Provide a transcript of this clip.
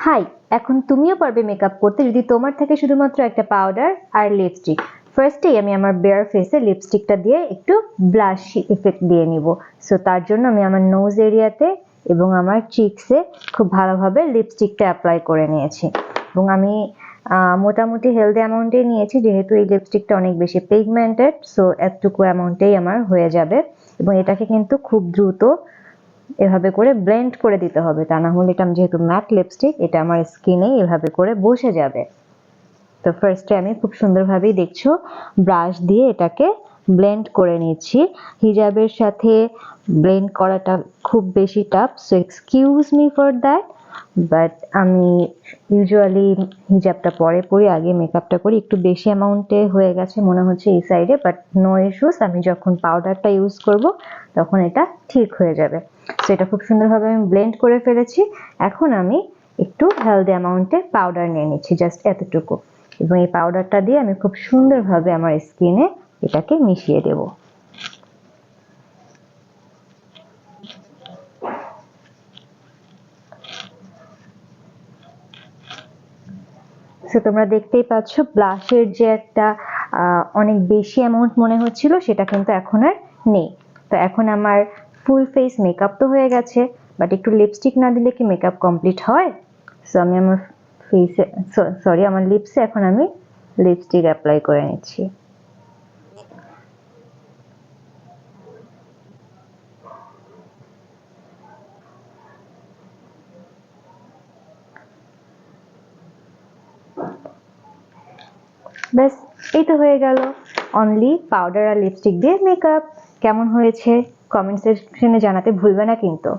High, এখন তুমিও পারবে মেকআপ করতে যদি তোমার থাকে শুধুমাত্র একটা পাউডার আর লিপস্টিক। ফার্স্টেই আমি আমার বেয়ার ফেসে লিপস্টিকটা দিয়ে একটু ব্লাশ ইফেক্ট দিয়ে নিব। সো তার জন্য আমি আমার নোজ এরিয়াতে এবং আমার চিকসে খুব ভালোভাবে লিপস্টিকটা অ্যাপ্লাই করে নিয়েছি এবং আমি মোটামুটি হেলদি অ্যামাউন্টেই নিয়েছি, যেহেতু এই লিপস্টিকটা অনেক বেশি পিগমেন্টেড। সো এতটুকু অ্যামাউন্টেই আমার হয়ে যাবে এবং এটাকে কিন্তু খুব দ্রুত এভাবে করে ব্লেন্ড করে দিতে হবে, তা না হলে এটা যেহেতু ম্যাট লিপস্টিক, এটা আমার স্কিনে এভাবে করে বসে যাবে। তো ফার্স্টে আমি খুব সুন্দরভাবেই দেখছো ব্রাশ দিয়ে এটাকে ব্লেন্ড করে নিচ্ছি। হিজাবের সাথে ব্লেন্ড করাটা খুব বেশি tough, so excuse me for that. But আমি ইউজুয়ালি হিজাবটা পরে পরি, আগে মেকআপটা করি। একটু বেশি অ্যামাউন্টে হয়ে গেছে মনে হচ্ছে এই সাইডে, বাট নো ইস্যুস। আমি যখন পাউডারটা ইউজ করব তখন এটা ঠিক হয়ে যাবে। সো এটা খুব সুন্দরভাবে আমি ব্লেন্ড করে ফেলেছি। এখন আমি একটু হেলদি অ্যামাউন্টে পাউডার নিয়ে নিচ্ছি, জাস্ট এতটুকু, এবং এই পাউডারটা দিয়ে আমি খুব সুন্দরভাবে আমার স্কিনে এটাকে মিশিয়ে দেব। সো তোমরা দেখতেই পাচ্ছ ব্লাশের যে একটা অনেক বেশি অ্যামাউন্ট মনে হচ্ছিল সেটা কিন্তু এখন আর নেই। তো এখন আমার ফুল ফেস মেকআপ তো হয়ে গেছে, বাট একটু লিপস্টিক না দিলে কি মেকআপ কমপ্লিট হয়? সো আমি আমার ফেসে আমার লিপসে এখন আমি লিপস্টিক অ্যাপ্লাই করে নিচ্ছি। ব্যাস, এই তো হয়ে গেল অনলি পাউডার আর লিপস্টিক দিয়ে মেকআপ। কেমন হয়েছে কমেন্ট সেকশনে জানাতে ভুলবে না কিন্তু।